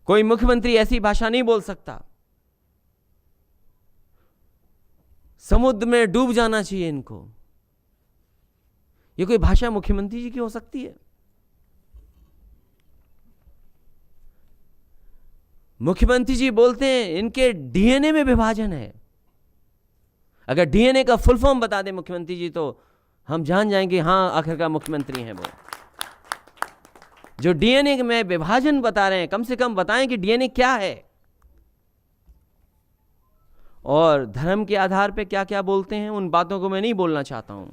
कोई मुख्यमंत्री ऐसी भाषा नहीं बोल सकता। समुद्र में डूब जाना चाहिए इनको। ये कोई भाषा मुख्यमंत्री जी की हो सकती है? मुख्यमंत्री जी बोलते हैं इनके डीएनए में विभाजन है। अगर डीएनए का फुल फॉर्म बता दें मुख्यमंत्री जी तो हम जान जाएंगे हाँ आखिरकार मुख्यमंत्री हैं वो। जो डीएनए में विभाजन बता रहे हैं, कम से कम बताएं कि डीएनए क्या है और धर्म के आधार पे क्या क्या बोलते हैं। उन बातों को मैं नहीं बोलना चाहता हूं।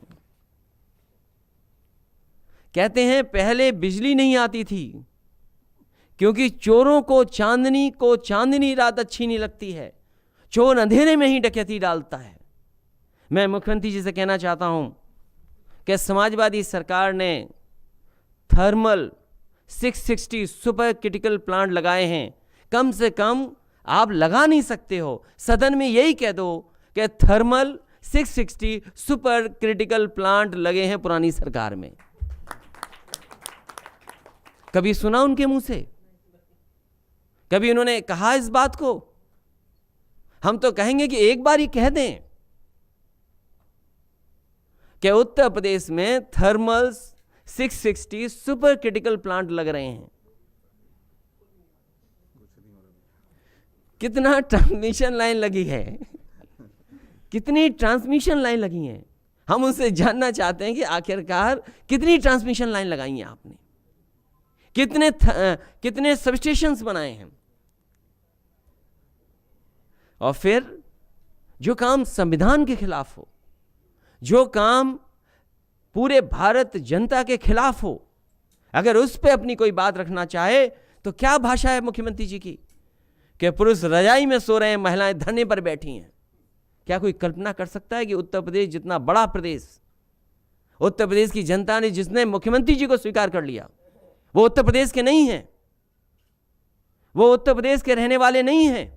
कहते हैं पहले बिजली नहीं आती थी क्योंकि चोरों को चांदनी रात अच्छी नहीं लगती है, चोर अंधेरे में ही डकैती डालता है। मैं मुख्यमंत्री जी से कहना चाहता हूं कि समाजवादी सरकार ने थर्मल 660 सुपर क्रिटिकल प्लांट लगाए हैं। कम से कम आप लगा नहीं सकते हो, सदन में यही कह दो कि थर्मल 660 सुपर क्रिटिकल प्लांट लगे हैं पुरानी सरकार में। कभी सुना उनके मुंह से? कभी उन्होंने कहा इस बात को? हम तो कहेंगे कि एक बार ही कह दें कि उत्तर प्रदेश में थर्मल 660 सुपर क्रिटिकल प्लांट लग रहे हैं। कितना ट्रांसमिशन लाइन लगी है, कितनी ट्रांसमिशन लाइन लगी हैं। हम उनसे जानना चाहते हैं कि आखिरकार कितनी ट्रांसमिशन लाइन लगाई हैं आपने, कितने सबस्टेशंस बनाए हैं। और फिर जो काम संविधान के खिलाफ हो, जो काम पूरे भारत जनता के खिलाफ हो, अगर उस पे अपनी कोई बात रखना चाहे तो क्या भाषा है मुख्यमंत्री जी की कि पुरुष रजाई में सो रहे हैं, महिलाएं धरने पर बैठी हैं। क्या कोई कल्पना कर सकता है कि उत्तर प्रदेश जितना बड़ा प्रदेश, उत्तर प्रदेश की जनता ने जिसने मुख्यमंत्री जी को स्वीकार कर लिया, वो उत्तर प्रदेश के नहीं हैं, वो उत्तर प्रदेश के रहने वाले नहीं हैं,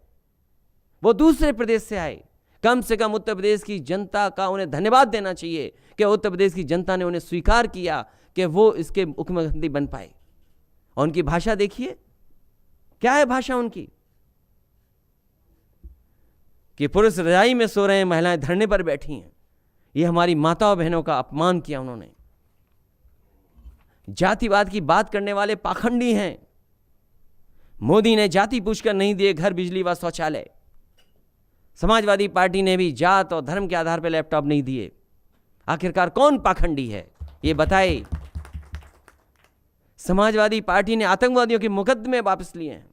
वो दूसरे प्रदेश से आए। कम से कम उत्तर प्रदेश की जनता का उन्हें धन्यवाद देना चाहिए कि उत्तर प्रदेश की जनता ने उन्हें स्वीकार किया कि वो इसके मुख्यमंत्री बन पाए। और उनकी भाषा देखिए, क्या है भाषा उनकी कि पुरुष रजाई में सो रहे हैं, महिलाएं धरने पर बैठी हैं। ये हमारी माताओं बहनों का अपमान किया उन्होंने। जातिवाद की बात करने वाले पाखंडी हैं। मोदी ने जाति पूछकर नहीं दिए घर, बिजली व शौचालय। समाजवादी पार्टी ने भी जात और धर्म के आधार पर लैपटॉप नहीं दिए। आखिरकार कौन पाखंडी है ये बताए। समाजवादी पार्टी ने आतंकवादियों के मुकदमे वापस लिए हैं।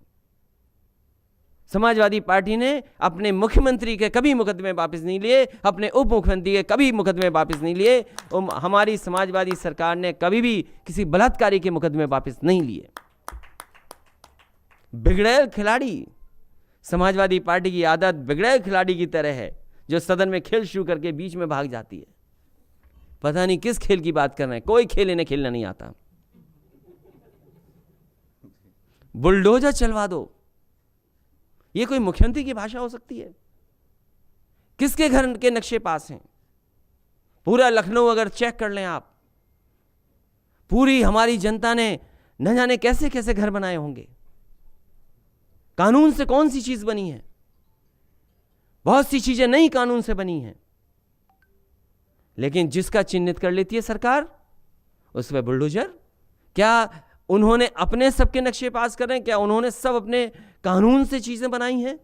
समाजवादी पार्टी ने अपने मुख्यमंत्री के कभी मुकदमे वापस नहीं लिए, अपने उप मुख्यमंत्री के कभी मुकदमे वापस नहीं लिए। हमारी समाजवादी सरकार ने कभी भी किसी बलात्कारी के मुकदमे वापस नहीं लिए। बिगड़ैल खिलाड़ी, समाजवादी पार्टी की आदत बिगड़ैल खिलाड़ी की तरह है जो सदन में खेल शुरू करके बीच में भाग जाती है। पता नहीं किस खेल की बात कर रहे हैं, कोई खेल इन्हें खेलना नहीं आता। बुलडोजर चलवा दो, ये कोई मुख्यमंत्री की भाषा हो सकती है? किसके घर के नक्शे पास हैं? पूरा लखनऊ अगर चेक कर लें आप, पूरी हमारी जनता ने न जाने कैसे कैसे घर बनाए होंगे। कानून से कौन सी चीज बनी है? बहुत सी चीजें नई कानून से बनी हैं, लेकिन जिसका चिन्हित कर लेती है सरकार उस पर बुलडोजर। क्या उन्होंने अपने सबके नक्शे पास कर रहे हैं? क्या उन्होंने सब अपने कानून से चीजें बनाई हैं?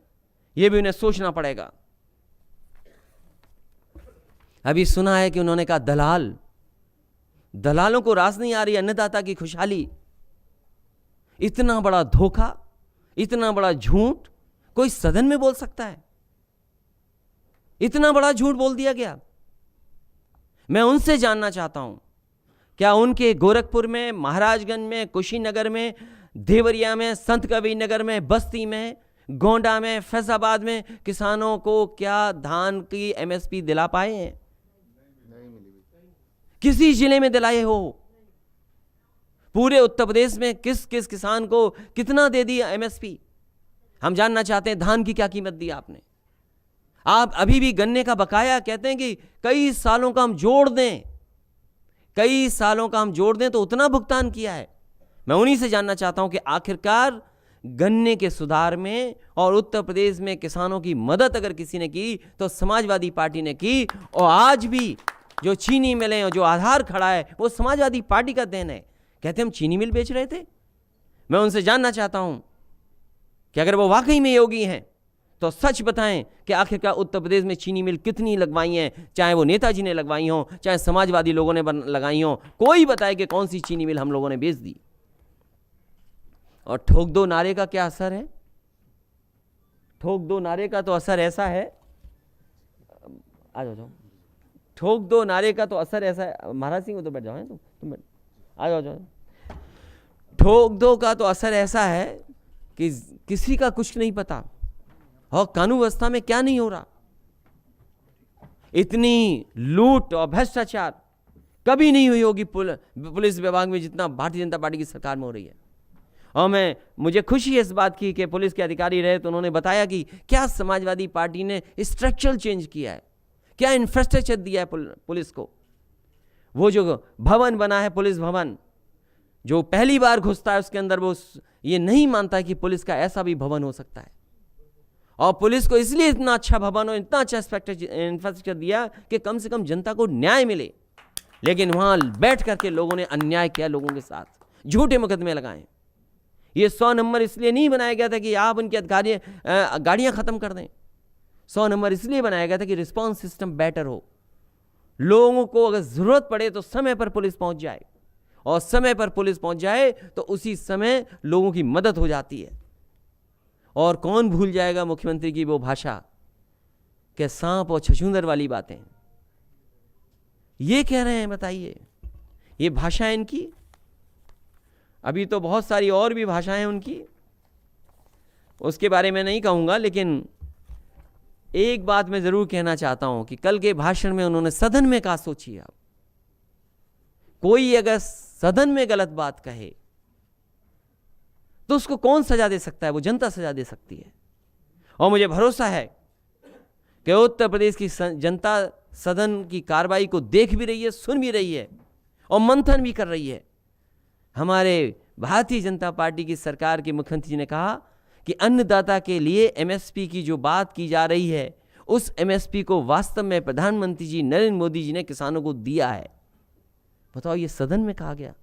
यह भी उन्हें सोचना पड़ेगा। अभी सुना है कि उन्होंने कहा दलालों को रास नहीं आ रही अन्नदाता की खुशहाली। इतना बड़ा धोखा, इतना बड़ा झूठ कोई सदन में बोल सकता है? इतना बड़ा झूठ बोल दिया गया। मैं उनसे जानना चाहता हूं, क्या उनके गोरखपुर में, महाराजगंज में, कुशीनगर में, देवरिया में, संत कबीर नगर में, बस्ती में, गोंडा में, फैजाबाद में किसानों को क्या धान की एमएसपी दिला पाए हैं? किसी जिले में दिलाए हो? पूरे उत्तर प्रदेश में किस किस किसान को कितना दे दिया एमएसपी? हम जानना चाहते हैं धान की क्या कीमत दी आपने। आप अभी भी गन्ने का बकाया कहते हैं कि कई सालों का हम जोड़ दें, कई सालों का हम जोड़ दें तो उतना भुगतान किया है। मैं उन्हीं से जानना चाहता हूं कि आखिरकार गन्ने के सुधार में और उत्तर प्रदेश में किसानों की मदद अगर किसी ने की तो समाजवादी पार्टी ने की। और आज भी जो चीनी मिलें और जो आधार खड़ा है वो समाजवादी पार्टी का देन है। कहते हम चीनी मिल बेच रहे थे। मैं उनसे जानना चाहता हूं कि अगर वो वाकई में योगी हैं तो सच बताएं कि आखिरकार उत्तर प्रदेश में चीनी मिल कितनी लगवाई हैं, चाहे वो नेताजी ने लगवाई हों, चाहे समाजवादी लोगों ने लगाई हों। कोई बताए कि कौन सी चीनी मिल हम लोगों ने बेच दी। और ठोक दो नारे का क्या असर है? ठोक दो नारे का तो असर ऐसा है, आ जाओ, ठोक दो नारे का तो असर ऐसा है। महाराज सिंह तो बैठ जाओ, तुम आ जाओ। ठोक दो का तो असर ऐसा है कि किसी का कुछ नहीं पता और कानून व्यवस्था में क्या नहीं हो रहा। इतनी लूट और भ्रष्टाचार कभी नहीं हुई होगी पुलिस विभाग में जितना भारतीय जनता पार्टी की सरकार में हो रही है। और मुझे खुशी है इस बात की कि पुलिस के अधिकारी रहे तो उन्होंने बताया कि क्या समाजवादी पार्टी ने स्ट्रक्चरल चेंज किया है, क्या इंफ्रास्ट्रक्चर दिया है पुलिस को। वो जो भवन बना है, पुलिस भवन, जो पहली बार घुसता है उसके अंदर वो ये नहीं मानता कि पुलिस का ऐसा भी भवन हो सकता है। और पुलिस को इसलिए इतना अच्छा भवन और इतना अच्छा इंफ्रास्ट्रक्चर दिया कि कम से कम जनता को न्याय मिले। लेकिन वहां बैठ करके लोगों ने अन्याय किया, लोगों के साथ झूठे मुकदमे लगाए। ये 100 नंबर इसलिए नहीं बनाया गया था कि आप उनकी गाड़ियां खत्म कर दें। 100 नंबर इसलिए बनाया गया था कि रिस्पॉन्स सिस्टम बेटर हो, लोगों को अगर जरूरत पड़े तो समय पर पुलिस पहुंच जाए, और समय पर पुलिस पहुंच जाए तो उसी समय लोगों की मदद हो जाती है। और कौन भूल जाएगा मुख्यमंत्री की वो भाषा कि सांप और छछूंदर वाली बातें ये कह रहे हैं। बताइए, ये भाषा है इनकी। अभी तो बहुत सारी और भी भाषाएं हैं उनकी, उसके बारे में नहीं कहूंगा। लेकिन एक बात मैं जरूर कहना चाहता हूं कि कल के भाषण में उन्होंने सदन में कहा, सोचिए आप, कोई अगर सदन में गलत बात कहे तो उसको कौन सजा दे सकता है? वो जनता सजा दे सकती है। और मुझे भरोसा है कि उत्तर प्रदेश की जनता सदन की कार्रवाई को देख भी रही है, सुन भी रही है और मंथन भी कर रही है। हमारे भारतीय जनता पार्टी की सरकार के मुख्यमंत्री जी ने कहा कि अन्नदाता के लिए एमएसपी की जो बात की जा रही है, उस एमएसपी को वास्तव में प्रधानमंत्री जी नरेंद्र मोदी जी ने किसानों को दिया है। बताओ, ये सदन में कहा गया।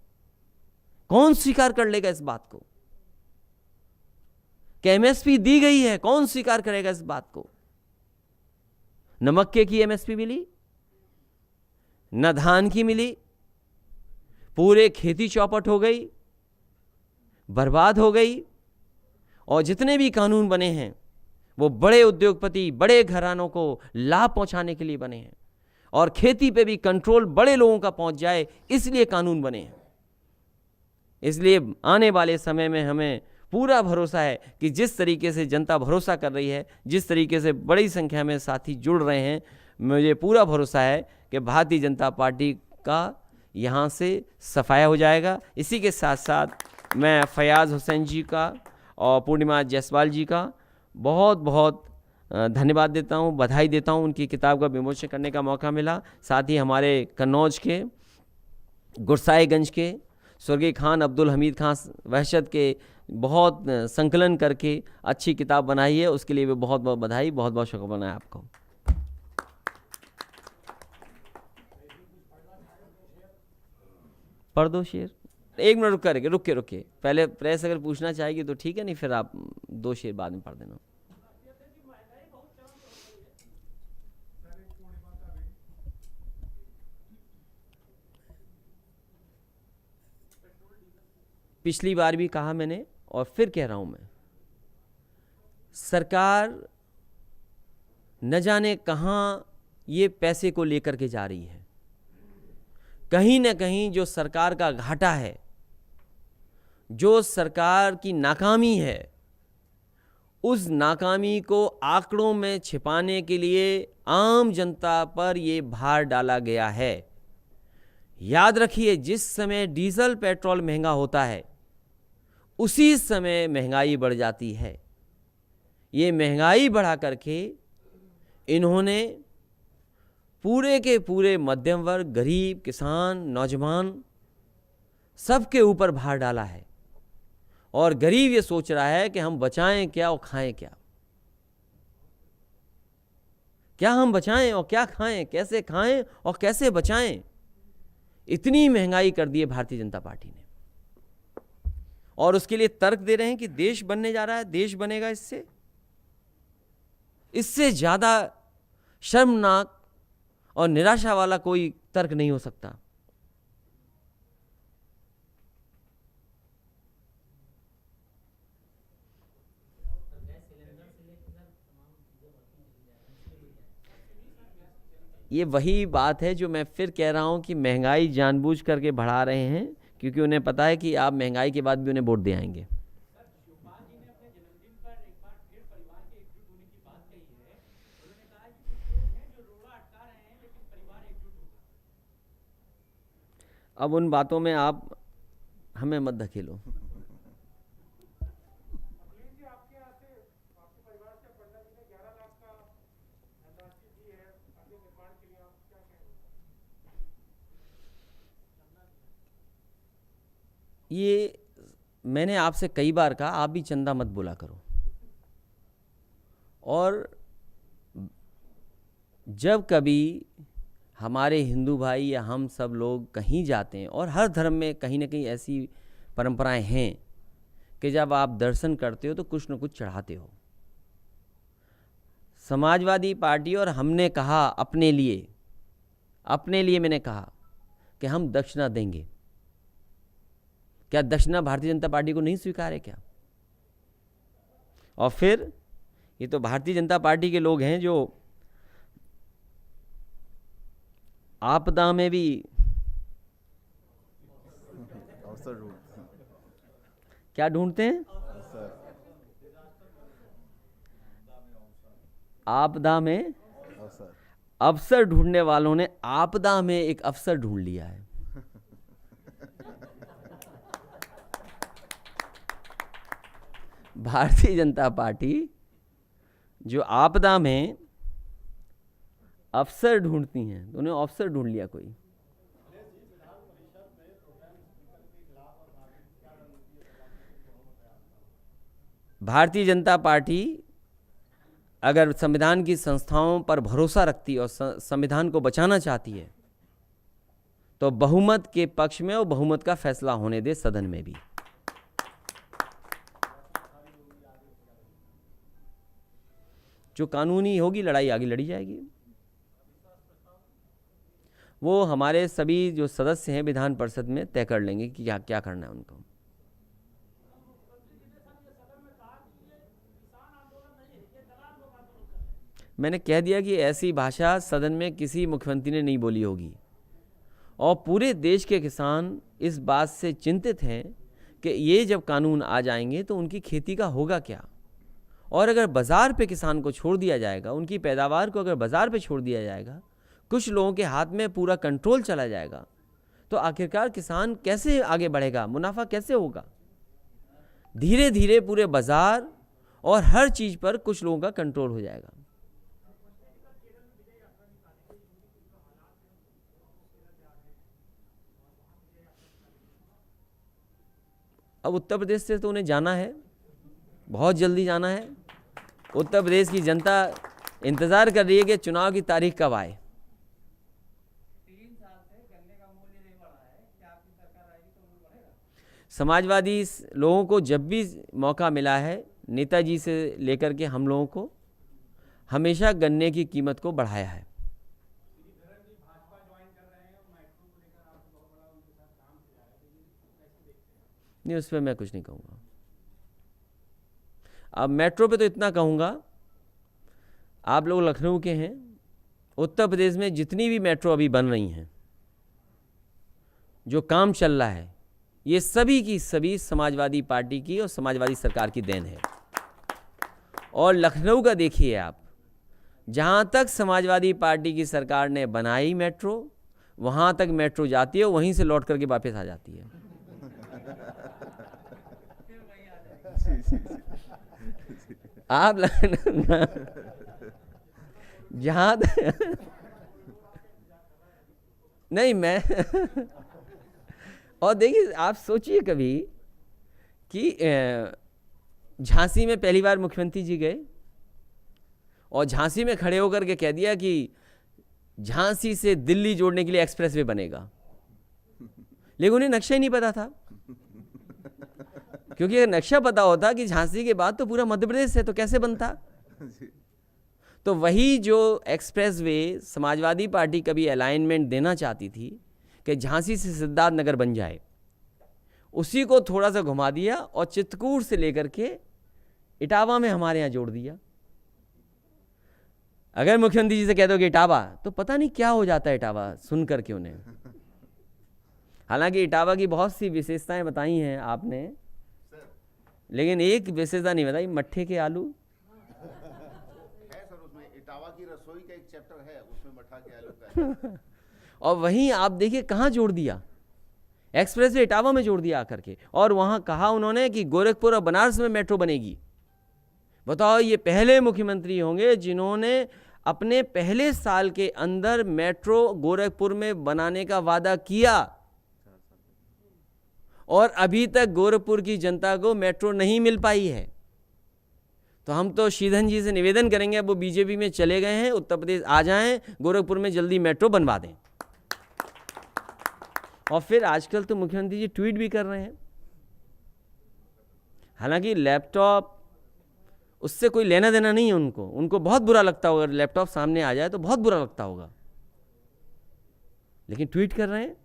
कौन स्वीकार कर लेगा इस बात को कि एमएसपी दी गई है? कौन स्वीकार करेगा इस बात को? न मक्के की एमएसपी मिली, न धान की मिली, पूरे खेती चौपट हो गई, बर्बाद हो गई। और जितने भी कानून बने हैं वो बड़े उद्योगपति, बड़े घरानों को लाभ पहुंचाने के लिए बने हैं, और खेती पे भी कंट्रोल बड़े लोगों का पहुंच जाए इसलिए कानून बने हैं। इसलिए आने वाले समय में हमें पूरा भरोसा है कि जिस तरीके से जनता भरोसा कर रही है, जिस तरीके से बड़ी संख्या में साथी जुड़ रहे हैं, मुझे पूरा भरोसा है कि भारतीय जनता पार्टी का यहाँ से सफाया हो जाएगा। इसी के साथ साथ मैं फयाज हुसैन जी का और पूर्णिमा जायसवाल जी का बहुत बहुत धन्यवाद देता हूँ, बधाई देता हूँ। उनकी किताब का विमोचन करने का मौका मिला। साथ ही हमारे कन्नौज के, गुरसाईगंज के स्वर्गीय खान अब्दुल हमीद खान वहशत के बहुत संकलन करके अच्छी किताब बनाई है, उसके लिए भी बहुत बहुत बधाई, बहुत बहुत शुक्रिया आपको। पढ़ दो शेर। 1 मिनट रुक के पहले प्रेस अगर पूछना चाहेगी तो ठीक है, नहीं फिर आप 2 शेर बाद में पढ़ देना। पिछली बार भी कहा मैंने और फिर कह रहा हूं मैं, सरकार न जाने कहां ये पैसे को लेकर के जा रही है। कहीं ना कहीं जो सरकार का घाटा है, जो सरकार की नाकामी है, उस नाकामी को आंकड़ों में छिपाने के लिए आम जनता पर ये भार डाला गया है। याद रखिए, जिस समय डीजल पेट्रोल महंगा होता है उसी समय महंगाई बढ़ जाती है। ये महंगाई बढ़ा करके इन्होंने पूरे के पूरे मध्यम वर्ग, गरीब, किसान, नौजवान सबके ऊपर भार डाला है। और गरीब ये सोच रहा है कि हम बचाएं क्या और खाएं क्या, क्या हम बचाएं और क्या खाएं, कैसे खाएं और कैसे बचाएं। इतनी महंगाई कर दी है भारतीय जनता पार्टी ने, और उसके लिए तर्क दे रहे हैं कि देश बनने जा रहा है, देश बनेगा इससे ज्यादा शर्मनाक और निराशा वाला कोई तर्क नहीं हो सकता। ये वही बात है जो मैं फिर कह रहा हूं कि महंगाई जानबूझ करके बढ़ा रहे हैं, क्योंकि उन्हें पता है कि आप महंगाई के बाद भी उन्हें वोट दे आएंगे। अब उन बातों में आप हमें मत धकेलो। ये मैंने आपसे कई बार कहा, आप भी चंदा मत बोला करो। और जब कभी हमारे हिंदू भाई या हम सब लोग कहीं जाते हैं, और हर धर्म में कहीं ना कहीं ऐसी परंपराएं हैं कि जब आप दर्शन करते हो तो कुछ न कुछ चढ़ाते हो। समाजवादी पार्टी और हमने कहा अपने लिए मैंने कहा कि हम दक्षिणा देंगे। क्या दक्षिणा भारतीय जनता पार्टी को नहीं स्वीकार है क्या? और फिर ये तो भारतीय जनता पार्टी के लोग हैं जो आपदा में भी अवसर ढूंढते हैं। क्या ढूंढते हैं? आपदा में अवसर ढूंढने वालों ने आपदा में एक अवसर ढूंढ लिया है। भारतीय जनता पार्टी जो आपदा में अवसर ढूंढती हैं, तो उन्हें अवसर ढूंढ लिया कोई। भारतीय जनता पार्टी अगर संविधान की संस्थाओं पर भरोसा रखती है और संविधान को बचाना चाहती है, तो बहुमत के पक्ष में और बहुमत का फैसला होने दे सदन में भी। जो कानूनी होगी लड़ाई आगे लड़ी जाएगी। वो हमारे सभी जो सदस्य हैं विधान परिषद में तय कर लेंगे कि क्या क्या करना है उनको। मैंने कह दिया कि ऐसी भाषा सदन में किसी मुख्यमंत्री ने नहीं बोली होगी, और पूरे देश के किसान इस बात से चिंतित हैं कि ये जब कानून आ जाएंगे तो उनकी खेती का होगा क्या। और अगर बाज़ार पे किसान को छोड़ दिया जाएगा, उनकी पैदावार को अगर बाज़ार पे छोड़ दिया जाएगा, कुछ लोगों के हाथ में पूरा कंट्रोल चला जाएगा, तो आखिरकार किसान कैसे आगे बढ़ेगा, मुनाफा कैसे होगा। धीरे धीरे पूरे बाज़ार और हर चीज़ पर कुछ लोगों का कंट्रोल हो जाएगा। अब उत्तर प्रदेश से तो उन्हें जाना है, बहुत जल्दी जाना है। उत्तर प्रदेश की जनता इंतज़ार कर रही है कि चुनाव की तारीख कब आए। 3 साल से गन्ने का मूल्य नहीं बढ़ा है, क्या आपकी सरकार आएगी तो मूल्य बढ़ेगा? समाजवादी लोगों को जब भी मौका मिला है, नेताजी से लेकर के हम लोगों को हमेशा गन्ने की कीमत को बढ़ाया है। नहीं, उस पर मैं कुछ नहीं कहूँगा। अब मेट्रो पे तो इतना कहूँगा, आप लोग लखनऊ के हैं, उत्तर प्रदेश में जितनी भी मेट्रो अभी बन रही हैं, जो काम चल रहा है, ये सभी की सभी समाजवादी पार्टी की और समाजवादी सरकार की देन है। और लखनऊ का देखिए आप, जहाँ तक समाजवादी पार्टी की सरकार ने बनाई मेट्रो, वहाँ तक मेट्रो जाती है, वहीं से लौट करके वापस आ जाती है। आप जहाँ नहीं मैं और देखिए, आप सोचिए कभी कि झांसी में पहली बार मुख्यमंत्री जी गए और झांसी में खड़े होकर के कह दिया कि झांसी से दिल्ली जोड़ने के लिए एक्सप्रेसवे बनेगा, लेकिन उन्हें नक्शा ही नहीं पता था। क्योंकि अगर नक्शा पता होता कि झांसी के बाद तो पूरा मध्य प्रदेश है तो कैसे बनता। तो वही जो एक्सप्रेसवे समाजवादी पार्टी कभी अलाइनमेंट देना चाहती थी कि झांसी से सिद्धार्थनगर बन जाए, उसी को थोड़ा सा घुमा दिया और चित्रकूट से लेकर के इटावा में हमारे यहाँ जोड़ दिया। अगर मुख्यमंत्री जी से कह दो कि इटावा, तो पता नहीं क्या हो जाता है इटावा सुन करके उन्हें। हालांकि इटावा की बहुत सी विशेषताएं बताई हैं आपने, लेकिन एक विशेषता नहीं बताई, मट्ठे के आलू। है सर, उसमें इटावा की रसोई का एक चैप्टर है, उसमें मट्ठा के आलू का है। और वहीं आप देखिए कहाँ जोड़ दिया, एक्सप्रेसवे इटावा में जोड़ दिया आकर के। और वहाँ कहा उन्होंने कि गोरखपुर और बनारस में मेट्रो बनेगी। बताओ, ये पहले मुख्यमंत्री होंगे जिन्होंने अपने पहले साल के अंदर मेट्रो गोरखपुर में बनाने का वादा किया, और अभी तक गोरखपुर की जनता को मेट्रो नहीं मिल पाई है। तो हम तो शीधन जी से निवेदन करेंगे, अब वो बीजेपी में चले गए हैं, उत्तर प्रदेश आ जाएं, गोरखपुर में जल्दी मेट्रो बनवा दें। और फिर आजकल तो मुख्यमंत्री जी ट्वीट भी कर रहे हैं। हालांकि लैपटॉप उससे कोई लेना देना नहीं है उनको बहुत बुरा लगता होगा, लैपटॉप सामने आ जाए तो बहुत बुरा लगता होगा, लेकिन ट्वीट कर रहे हैं।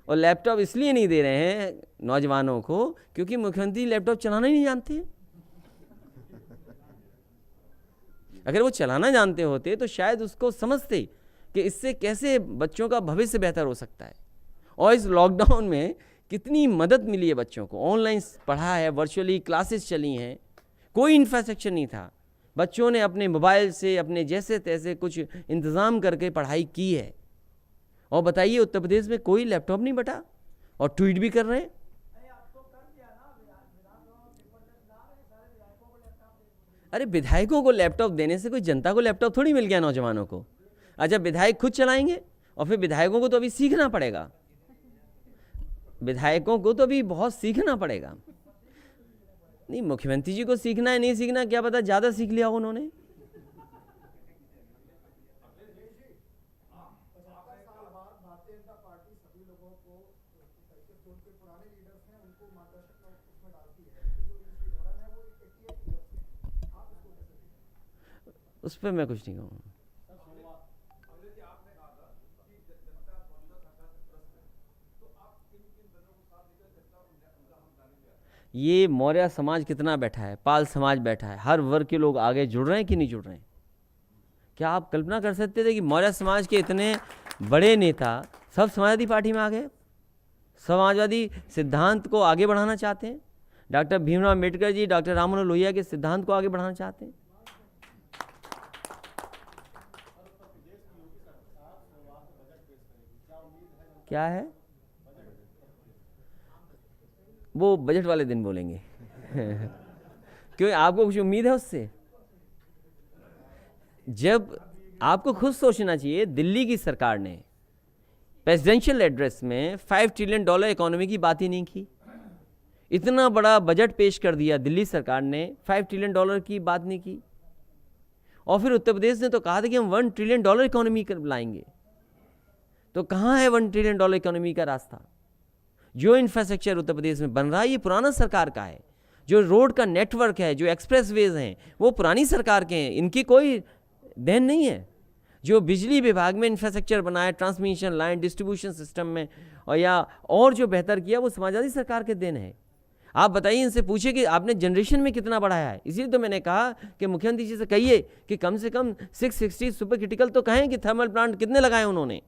और लैपटॉप इसलिए नहीं दे रहे हैं नौजवानों को क्योंकि मुख्यमंत्री लैपटॉप चलाना ही नहीं जानते। अगर वो चलाना जानते होते तो शायद उसको समझते कि इससे कैसे बच्चों का भविष्य बेहतर हो सकता है। और इस लॉकडाउन में कितनी मदद मिली है बच्चों को, ऑनलाइन पढ़ा है, वर्चुअली क्लासेस चली हैं, कोई इंफ्रास्ट्रक्चर नहीं था, बच्चों ने अपने मोबाइल से अपने जैसे तैसे कुछ इंतज़ाम करके पढ़ाई की है। और बताइए, उत्तर प्रदेश में कोई लैपटॉप नहीं बटा और ट्वीट भी कर रहे हैं। अरे विधायकों को लैपटॉप देने से कोई जनता को लैपटॉप थोड़ी मिल गया नौजवानों को। अच्छा, विधायक खुद चलाएंगे और फिर विधायकों को तो अभी सीखना पड़ेगा, विधायकों को तो अभी बहुत सीखना पड़ेगा। नहीं, मुख्यमंत्री जी को सीखना है नहीं सीखना क्या पता, ज़्यादा सीख लिया उन्होंने। उस पर मैं कुछ नहीं कहूँगा। ये मौर्य समाज कितना बैठा है, पाल समाज बैठा है, हर वर्ग के लोग आगे जुड़ रहे हैं कि नहीं जुड़ रहे हैं। क्या आप कल्पना कर सकते थे कि मौर्य समाज के इतने बड़े नेता सब समाजवादी पार्टी में आ गए, समाजवादी सिद्धांत को आगे बढ़ाना चाहते हैं। डॉक्टर भीमराव अम्बेडकर जी डॉक्टर राम मनोहर लोहिया के सिद्धांत को आगे बढ़ाना चाहते हैं। क्या है वो बजट वाले दिन बोलेंगे। क्यों, आपको कुछ उम्मीद है उससे? जब आपको खुद सोचना चाहिए, दिल्ली की सरकार ने प्रेसिडेंशियल एड्रेस में $5 ट्रिलियन इकोनॉमी की बात ही नहीं की। इतना बड़ा बजट पेश कर दिया दिल्ली सरकार ने, $5 ट्रिलियन की बात नहीं की। और फिर उत्तर प्रदेश ने तो कहा था कि हम $1 ट्रिलियन इकोनॉमी लाएंगे। तो कहाँ है $1 ट्रिलियन इकोनॉमी का रास्ता? जो इंफ्रास्ट्रक्चर उत्तर प्रदेश में बन रहा है ये पुराना सरकार का है। जो रोड का नेटवर्क है, जो एक्सप्रेसवेज हैं, वो पुरानी सरकार के हैं, इनकी कोई देन नहीं है। जो बिजली विभाग में इंफ्रास्ट्रक्चर बनाया, ट्रांसमिशन लाइन, डिस्ट्रीब्यूशन सिस्टम में और जो बेहतर किया, वो समाजवादी सरकार के देन है। आप बताइए, इनसे पूछिए कि आपने जनरेशन में कितना बढ़ाया है। इसीलिए तो मैंने कहा कि मुख्यमंत्री जी से कहिए कि कम से कम 660 सुपर क्रिटिकल तो कहें कि थर्मल प्लांट कितने लगाए उन्होंने।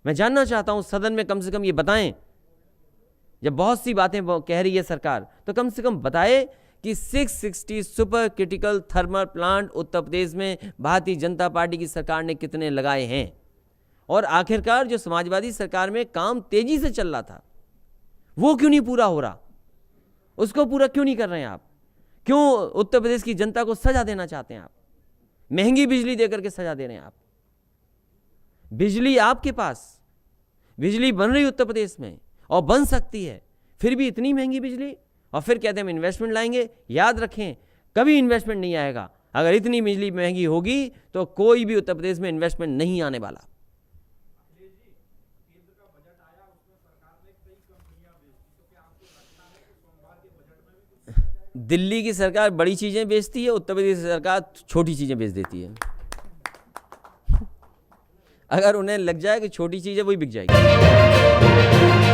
मैं जानना चाहता हूँ, सदन में कम से कम ये बताएं। जब बहुत सी बातें कह रही है सरकार, तो कम से कम बताए कि 660 super critical thermal plant Uttar Pradesh में भारतीय जनता पार्टी की सरकार ने कितने लगाए हैं। और आखिरकार जो समाजवादी सरकार में काम तेजी से चल रहा था, वो क्यों नहीं पूरा हो रहा? उसको पूरा क्यों नहीं कर रहे हैं आप? क्यों उत्तर प्रदेश की जनता को सजा देना चाहते हैं आप? महंगी बिजली देकर के सजा दे रहे हैं आप। बिजली आपके पास, बिजली बन रही उत्तर प्रदेश में और बन सकती है, फिर भी इतनी महंगी बिजली, और फिर कहते हैं हम इन्वेस्टमेंट लाएंगे। याद रखें, कभी इन्वेस्टमेंट नहीं आएगा। अगर इतनी बिजली महंगी होगी तो कोई भी उत्तर प्रदेश में इन्वेस्टमेंट नहीं आने वाला। दिल्ली की सरकार बड़ी चीजें बेचती है, उत्तर प्रदेश की सरकार छोटी चीजें बेच देती है। अगर उन्हें लग जाए कि छोटी चीज है, वही बिक जाएगी।